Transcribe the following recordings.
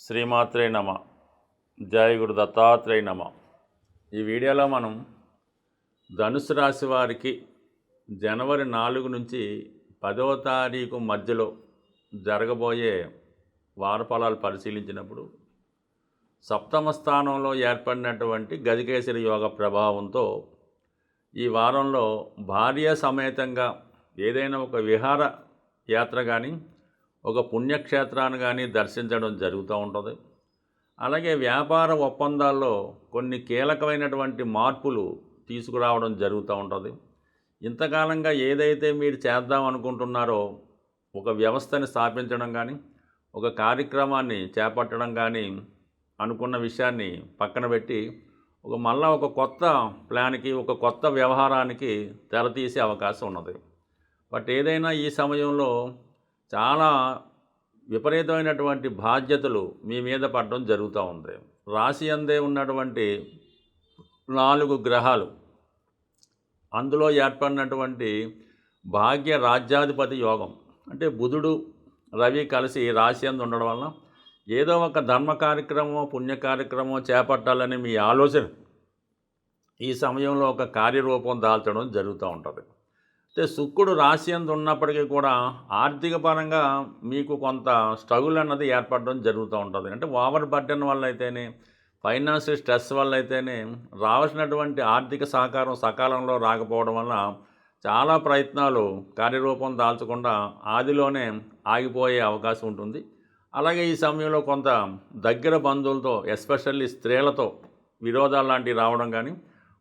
శ్రీమాత్రే నమ. జయ గురు దత్తాత్రేయ నమ. ఈ వీడియోలో మనం ధనుసు రాశి వారికి జనవరి 4 నుంచి 10వ తారీఖు మధ్యలో జరగబోయే వార ఫలాలు పరిశీలించినప్పుడు సప్తమ స్థానంలో ఏర్పడినటువంటి గజకేసరి యోగ ప్రభావంతో ఈ వారంలో భార్య సమేతంగా ఏదైనా ఒక విహార యాత్ర కానీ ఒక పుణ్యక్షేత్రాన్ని కానీ దర్శించడం జరుగుతూ ఉంటుంది. అలాగే వ్యాపార ఒప్పందాల్లో కొన్ని కీలకమైనటువంటి మార్పులు తీసుకురావడం జరుగుతూ ఉంటుంది. ఇంతకాలంగా ఏదైతే మీరు చేద్దాం అనుకుంటున్నారో ఒక వ్యవస్థని స్థాపించడం కానీ ఒక కార్యక్రమాన్ని చేపట్టడం కానీ అనుకున్న విషయాన్ని పక్కన పెట్టి మళ్ళా ఒక కొత్త ప్లాన్కి ఒక కొత్త వ్యవహారానికి తెరతీసే అవకాశం ఉన్నది. బట్ ఏదైనా ఈ సమయంలో చాలా విపరీతమైనటువంటి బాధ్యతలు మీ మీద పడడం జరుగుతూ ఉంది. రాశి అందే ఉన్నటువంటి 4 గ్రహాలు అందులో ఏర్పడినటువంటి భాగ్య రాజ్యాధిపతి యోగం అంటే బుధుడు రవి కలిసి రాశి అందు ఉండడం వల్ల ఏదో ఒక ధర్మ కార్యక్రమం పుణ్య కార్యక్రమం చేపట్టాలని మీ ఆలోచన ఈ సమయంలో ఒక కార్యరూపం దాల్చడం జరుగుతూ ఉంటుంది. అయితే శుక్రుడు రాశి అందు ఉన్నప్పటికీ కూడా ఆర్థిక పరంగా మీకు కొంత స్ట్రగుల్ అన్నది ఏర్పడడం జరుగుతూ ఉంటుంది. అంటే ఓవర్ బర్డెన్ వల్ల అయితేనే ఫైనాన్షియల్ స్ట్రెస్ వల్ల అయితేనే రావాల్సినటువంటి ఆర్థిక సహకారం సకాలంలో రాకపోవడం వల్ల చాలా ప్రయత్నాలు కార్యరూపం దాల్చకుండా ఆదిలోనే ఆగిపోయే అవకాశం ఉంటుంది. అలాగే ఈ సమయంలో కొంత దగ్గర బంధువులతో ఎస్పెషల్లీ స్త్రీలతో విరోధాలు లాంటివి రావడం కానీ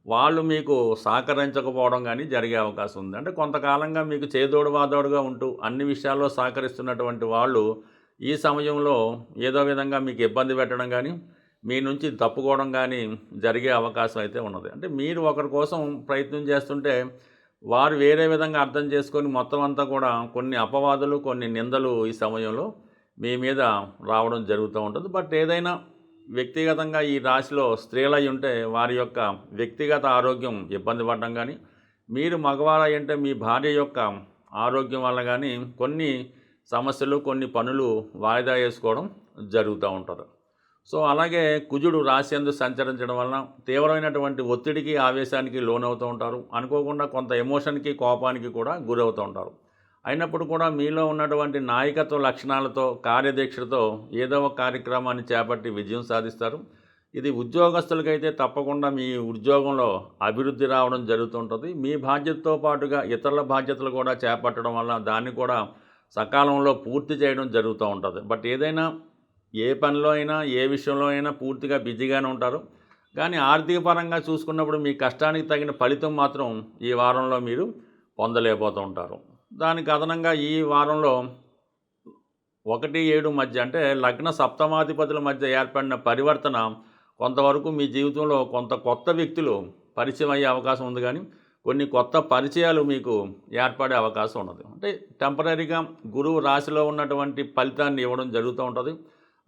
వాళ్ళు మీకు సహకరించకపోవడం కానీ జరిగే అవకాశం ఉంది. అంటే కొంతకాలంగా మీకు చేదోడు వాదోడుగా ఉంటూ అన్ని విషయాల్లో సహకరిస్తున్నటువంటి వాళ్ళు ఈ సమయంలో ఏదో విధంగా మీకు ఇబ్బంది పెట్టడం కానీ మీ నుంచి తప్పుకోవడం కానీ జరిగే అవకాశం అయితే ఉన్నది. అంటే మీరు ఒకరి కోసం ప్రయత్నం చేస్తుంటే వారు వేరే విధంగా అర్థం చేసుకొని మొత్తం అంతా కూడా కొన్ని అపవాదులు కొన్ని నిందలు ఈ సమయంలో మీ మీద రావడం జరుగుతూ ఉంటుంది. బట్ ఏదైనా వ్యక్తిగతంగా ఈ రాశిలో స్త్రీలై ఉంటే వారి యొక్క వ్యక్తిగత ఆరోగ్యం ఇబ్బంది పడడం కానీ మీరు మగవారై ఉంటే మీ భార్య యొక్క ఆరోగ్యం వల్ల కానీ కొన్ని సమస్యలు కొన్ని పనులు వాయిదా వేసుకోవడం జరుగుతూ ఉంటుంది. సో అలాగే కుజుడు రాశి యందు సంచరించడం వలన తీవ్రమైనటువంటి ఒత్తిడికి ఆవేశానికి లోనవుతూ ఉంటారు. అనుకోకుండా కొంత ఎమోషన్కి కోపానికి కూడా గురవుతూ ఉంటారు. అయినప్పుడు కూడా మీలో ఉన్నటువంటి నాయకత్వ లక్షణాలతో కార్యదీక్షతో ఏదో ఒక కార్యక్రమాన్ని చేపట్టి విజయం సాధిస్తారు. ఇది ఉద్యోగస్తులకైతే తప్పకుండా మీ ఉద్యోగంలో అభివృద్ధి రావడం జరుగుతుంటుంది. మీ బాధ్యతతో పాటుగా ఇతరుల బాధ్యతలు కూడా చేపట్టడం వల్ల దాన్ని కూడా సకాలంలో పూర్తి చేయడం జరుగుతూ ఉంటుంది. బట్ ఏదైనా ఏ పనిలో అయినా ఏ విషయంలో అయినా పూర్తిగా బిజీగానే ఉంటారు. కానీ ఆర్థిక పరంగా చూసుకున్నప్పుడు మీ కష్టానికి తగిన ఫలితం మాత్రం ఈ వారంలో మీరు పొందలేకపోతూ ఉంటారు. దానికి అదనంగా ఈ వారంలో 1-7 మధ్య అంటే లగ్న సప్తమాధిపతుల మధ్య ఏర్పడిన పరివర్తన కొంతవరకు మీ జీవితంలో కొంత కొత్త వ్యక్తులు పరిచయం అయ్యే అవకాశం ఉంది. కానీ కొన్ని కొత్త పరిచయాలు మీకు ఏర్పడే అవకాశం ఉన్నది. అంటే టెంపరీగా గురువు రాశిలో ఉన్నటువంటి ఫలితాన్ని ఇవ్వడం జరుగుతూ ఉంటుంది.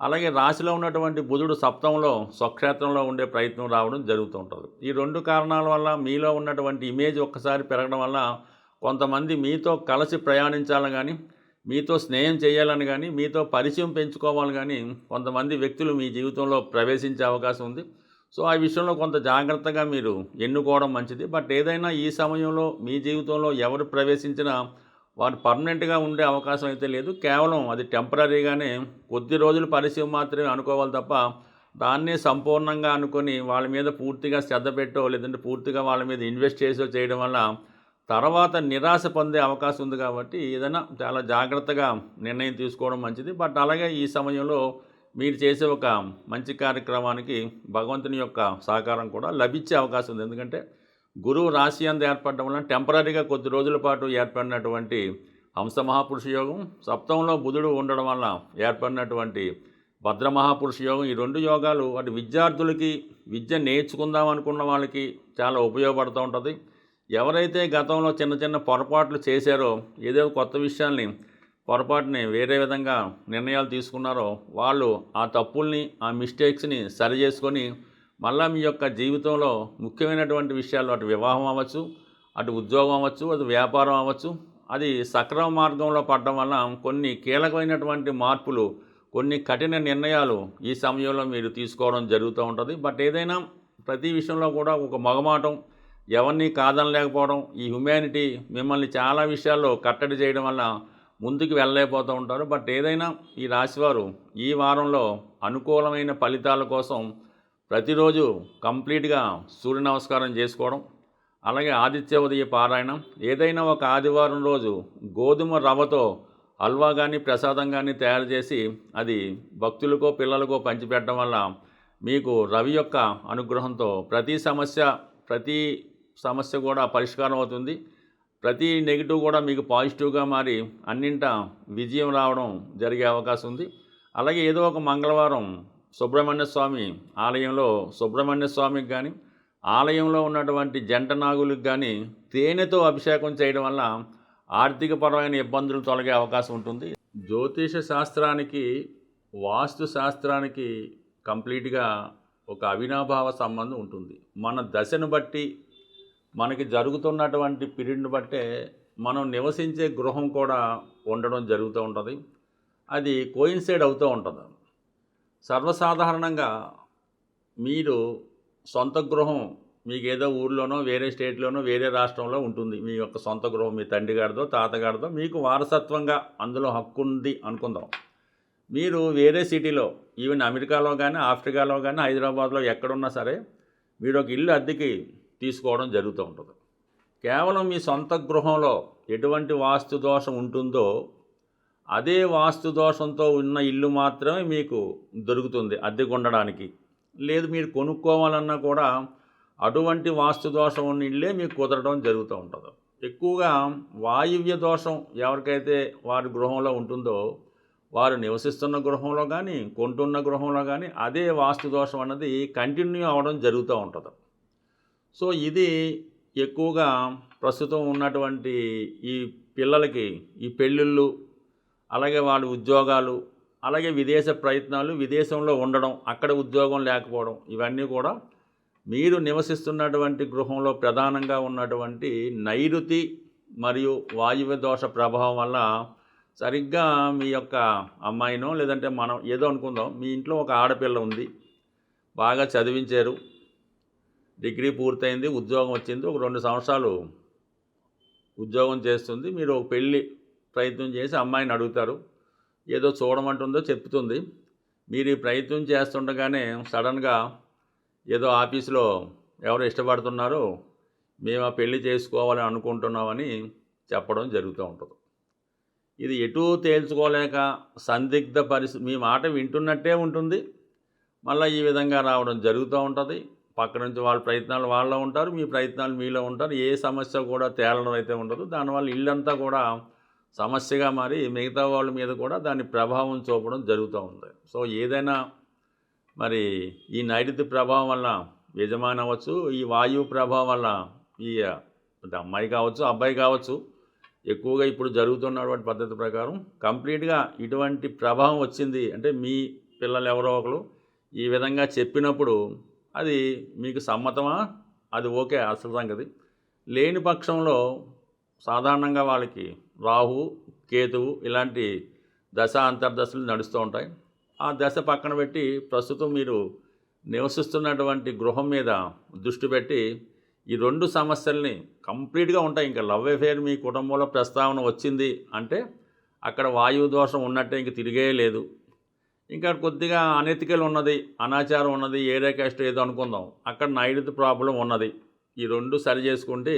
అలాగే రాశిలో ఉన్నటువంటి బుధుడు సప్తంలో స్వక్షేత్రంలో ఉండే ప్రయత్నం రావడం జరుగుతూ ఉంటుంది. ఈ 2 కారణాల వల్ల మీలో ఉన్నటువంటి ఇమేజ్ ఒక్కసారి పెరగడం వల్ల కొంతమంది మీతో కలిసి ప్రయాణించాలని కానీ మీతో స్నేహం చేయాలని కానీ మీతో పరిచయం పెంచుకోవాలని కానీ కొంతమంది వ్యక్తులు మీ జీవితంలో ప్రవేశించే అవకాశం ఉంది. సో ఆ విషయంలో కొంత జాగ్రత్తగా మీరు ఎన్నుకోవడం మంచిది. బట్ ఏదైనా ఈ సమయంలో మీ జీవితంలో ఎవరు ప్రవేశించినా వారు పర్మనెంట్గా ఉండే అవకాశం అయితే లేదు. కేవలం అది టెంపరీగానే కొద్ది రోజులు పరిచయం మాత్రమే అనుకోవాలి తప్ప దాన్నే సంపూర్ణంగా అనుకొని వాళ్ళ మీద పూర్తిగా శ్రద్ధ పెట్టో లేదంటే పూర్తిగా వాళ్ళ మీద ఇన్వెస్ట్ చేసో చేయడం వల్ల తర్వాత నిరాశ పొందే అవకాశం ఉంది. కాబట్టి ఏదైనా చాలా జాగ్రత్తగా నిర్ణయం తీసుకోవడం మంచిది. బట్ అలాగే ఈ సమయంలో మీరు చేసే ఒక మంచి కార్యక్రమానికి భగవంతుని యొక్క సహకారం కూడా లభించే అవకాశం ఉంది. ఎందుకంటే గురువు రాశి యందు ఏర్పడడం వలన టెంపరీగా కొద్ది రోజుల పాటు ఏర్పడినటువంటి హంస మహాపురుష యోగం సప్తంలో బుధుడు ఉండడం వల్ల ఏర్పడినటువంటి భద్ర మహాపురుష యోగం ఈ 2 యోగాలు అటు విద్యార్థులకి విద్య నేర్చుకుందాం అనుకున్న వాళ్ళకి చాలా ఉపయోగపడుతూ ఉంటుంది. ఎవరైతే గతంలో చిన్న చిన్న పొరపాట్లు చేశారో ఏదో కొత్త విషయాల్ని పొరపాటుని వేరే విధంగా నిర్ణయాలు తీసుకున్నారో వాళ్ళు ఆ తప్పుల్ని ఆ మిస్టేక్స్ని సరి చేసుకొని మళ్ళీ మీ యొక్క జీవితంలో ముఖ్యమైనటువంటి విషయాలు అటు వివాహం అవ్వచ్చు అటు ఉద్యోగం అవ్వచ్చు అటు వ్యాపారం అవ్వచ్చు అది సక్రమ మార్గంలో పడడం వల్ల కొన్ని కీలకమైనటువంటి మార్పులు కొన్ని కఠిన నిర్ణయాలు ఈ సమయంలో మీరు తీసుకోవడం జరుగుతూ ఉంటుంది. బట్ ఏదైనా ప్రతి విషయంలో కూడా ఒక మొగమాటం, ఎవరిని కాదనలేకపోవడం, ఈ హ్యుమానిటీ మిమ్మల్ని చాలా విషయాల్లో కట్టడి చేయడం వల్ల ముందుకు వెళ్ళలేకపోతూ ఉంటారు. బట్ ఏదైనా ఈ రాశివారు ఈ వారంలో అనుకూలమైన ఫలితాల కోసం ప్రతిరోజు కంప్లీట్గా సూర్య నమస్కారం చేసుకోవడం, అలాగే ఆదిత్య ఉదయ పారాయణం, ఏదైనా ఒక ఆదివారం రోజు గోధుమ రవ్వతో హల్వా కానీ ప్రసాదం కానీ తయారు చేసి అది భక్తులకో పిల్లలకో పంచిపెట్టడం వల్ల మీకు రవి యొక్క అనుగ్రహంతో ప్రతి సమస్య కూడా పరిష్కారం అవుతుంది. ప్రతి నెగిటివ్ కూడా మీకు పాజిటివ్గా మారి అన్నింటా విజయం రావడం జరిగే అవకాశం ఉంది. అలాగే ఏదో ఒక మంగళవారం సుబ్రహ్మణ్య స్వామి ఆలయంలో సుబ్రహ్మణ్య స్వామికి కానీ ఆలయంలో ఉన్నటువంటి జంట నాగులకు కానీ తేనెతో అభిషేకం చేయడం వల్ల ఆర్థికపరమైన ఇబ్బందులు తొలగే అవకాశం ఉంటుంది. జ్యోతిష శాస్త్రానికి వాస్తు శాస్త్రానికి కంప్లీట్గా ఒక అవినాభావ సంబంధం ఉంటుంది. మన దశను బట్టి మనకి జరుగుతున్నటువంటి పీరియడ్ని బట్టే మనం నివసించే గృహం కూడా ఉండడం జరుగుతూ ఉంటుంది. అది కోయిన్సైడ్ అవుతూ ఉంటుంది. సర్వసాధారణంగా మీరు సొంత గృహం మీకు ఏదో ఊర్లోనో వేరే స్టేట్లోనో వేరే రాష్ట్రంలో ఉంటుంది. మీ యొక్క సొంత గృహం మీ తండ్రి గారిదో తాతగారిదో మీకు వారసత్వంగా అందులో హక్కు ఉంది అనుకుందాం. మీరు వేరే సిటీలో ఈవెన్ అమెరికాలో కానీ ఆఫ్రికాలో కానీ హైదరాబాద్లో ఎక్కడున్నా సరే మీరు ఒక ఇల్లు అద్దెకి తీసుకోవడం జరుగుతూ ఉంటుంది. కేవలం మీ సొంత గృహంలో ఎటువంటి వాస్తు దోషం ఉంటుందో అదే వాస్తు దోషంతో ఉన్న ఇల్లు మాత్రమే మీకు దొరుకుతుంది అద్దెకు ఉండడానికి. లేదు మీరు కొనుక్కోవాలన్నా కూడా అటువంటి వాస్తు దోషం ఉన్న ఇల్లే మీకు కుదరడం జరుగుతూ ఉంటుంది. ఎక్కువగా వాయువ్య దోషం ఎవరికైతే వారి గృహంలో ఉంటుందో వారు నివసిస్తున్న గృహంలో కానీ కొంటున్న గృహంలో కానీ అదే వాస్తు దోషం అన్నది కంటిన్యూ అవ్వడం జరుగుతూ ఉంటుంది. సో ఇది ఎక్కువగా ప్రస్తుతం ఉన్నటువంటి ఈ పిల్లలకి ఈ పెళ్ళిళ్ళు, అలాగే వాళ్ళ ఉద్యోగాలు, అలాగే విదేశ ప్రయత్నాలు, విదేశంలో ఉండడం, అక్కడ ఉద్యోగం లేకపోవడం, ఇవన్నీ కూడా మీరు నివసిస్తున్నటువంటి గృహంలో ప్రధానంగా ఉన్నటువంటి నైరుతి మరియు వాయువ్య దోష ప్రభావం వల్ల సరిగ్గా మీ యొక్క అమ్మాయినో లేదంటే మనం ఏదో అనుకుందాం, మీ ఇంట్లో ఒక ఆడపిల్ల ఉంది, బాగా చదివించారు, డిగ్రీ పూర్తయింది, ఉద్యోగం వచ్చింది, ఒక 2 సంవత్సరాలు ఉద్యోగం చేస్తుంది. మీరు ఒక పెళ్ళి ప్రయత్నం చేసి అమ్మాయిని అడుగుతారు, ఏదో చూడమంటుందో చెప్తుంది. మీరు ఈ ప్రయత్నం చేస్తుండగానే సడన్గా ఏదో ఆఫీసులో ఎవరు ఇష్టపడుతున్నారో మేము ఆ పెళ్లి చేసుకోవాలని అనుకుంటున్నామని చెప్పడం జరుగుతూ ఉంటుంది. ఇది ఎటూ తేల్చుకోలేక సందిగ్ధ పరిస్థితి, మీ మాట వింటున్నట్టే ఉంటుంది, మళ్ళీ ఈ విధంగా రావడం జరుగుతూ ఉంటుంది. పక్క నుంచి వాళ్ళ ప్రయత్నాలు వాళ్ళలో ఉంటారు, మీ ప్రయత్నాలు మీలో ఉంటారు. ఏ సమస్య కూడా తేలడం అయితే ఉండదు. దానివల్ల ఇల్లంతా కూడా సమస్యగా మారి మిగతా వాళ్ళ మీద కూడా దాని ప్రభావం చూపడం జరుగుతూ ఉంది. సో ఏదైనా మరి ఈ నైరుతి ప్రభావం వల్ల యజమాని అవ్వచ్చు, ఈ వాయువు ప్రభావం వల్ల ఈ అమ్మాయి కావచ్చు అబ్బాయి కావచ్చు, ఎక్కువగా ఇప్పుడు జరుగుతున్నటువంటి పద్ధతి ప్రకారం కంప్లీట్గా ఇటువంటి ప్రభావం వచ్చింది అంటే మీ పిల్లలు ఎవరో ఒకరు ఈ విధంగా చెప్పినప్పుడు అది మీకు సమ్మతమా, అది ఓకే అసలు సంగతి. లేని పక్షంలో సాధారణంగా వాళ్ళకి రాహు కేతువు ఇలాంటి దశ అంతర్దశలు నడుస్తూ ఉంటాయి. ఆ దశ పక్కన పెట్టి ప్రస్తుతం మీరు నివసిస్తున్నటువంటి గృహం మీద దృష్టి పెట్టి ఈ 2 సమస్యల్ని కంప్లీట్గా ఉంటాయి. ఇంకా లవ్ అఫేర్ మీ కుటుంబంలో ప్రస్తావన వచ్చింది అంటే అక్కడ వాయువు దోషం ఉన్నట్టే, ఇంక తిరిగే లేదు. ఇంకా కొద్దిగా అనెతికల్ ఉన్నది, అనాచారం ఉన్నది, ఏరియా క్యాస్ట్ ఏదో అనుకుందాం, అక్కడ నైరుతి ప్రాబ్లం ఉన్నది. ఈ 2 సరి చేసుకుంటే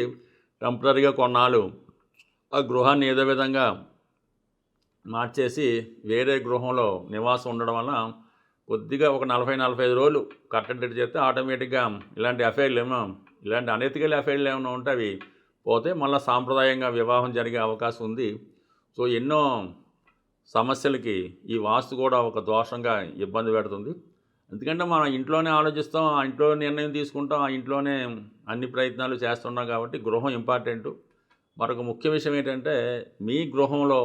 టెంపరీగా కొన్నాళ్ళు ఆ గృహాన్ని ఏదో విధంగా మార్చేసి వేరే గృహంలో నివాసం ఉండడం వల్ల కొద్దిగా ఒక 40-45 రోజులు కట్టడి చేస్తే ఆటోమేటిక్గా ఇలాంటి అఫైర్లు ఇలాంటి అనెతికల్ అఫైర్లు ఏమైనా ఉంటే అవి పోతే మళ్ళీ సాంప్రదాయంగా వివాహం జరిగే అవకాశం ఉంది. సో ఎన్నో సమస్యలకి ఈ వాస్తు కూడా ఒక దోషంగా ఇబ్బంది పెడుతుంది. ఎందుకంటే మనం ఇంట్లోనే ఆలోచిస్తాం, ఆ ఇంట్లో నిర్ణయం తీసుకుంటాం, ఆ ఇంట్లోనే అన్ని ప్రయత్నాలు చేస్తున్నాం కాబట్టి గృహం ఇంపార్టెంటు. మరొక ముఖ్య విషయం ఏంటంటే మీ గృహంలో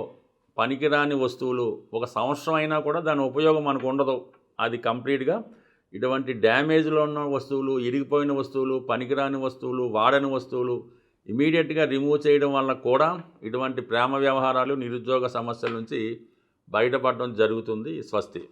పనికిరాని వస్తువులు ఒక సంవత్సరం అయినా కూడా దాని ఉపయోగం మనకు ఉండదు. అది కంప్లీట్గా ఇటువంటి డ్యామేజ్లో ఉన్న వస్తువులు, ఇరిగిపోయిన వస్తువులు, పనికిరాని వస్తువులు, వాడని వస్తువులు ఇమీడియట్గా రిమూవ్ చేయడం వల్ల కూడా ఇటువంటి ప్రేమ వ్యవహారాలు, నిరుద్యోగ సమస్యల నుంచి బయటపడడం జరుగుతుంది. స్వస్తి.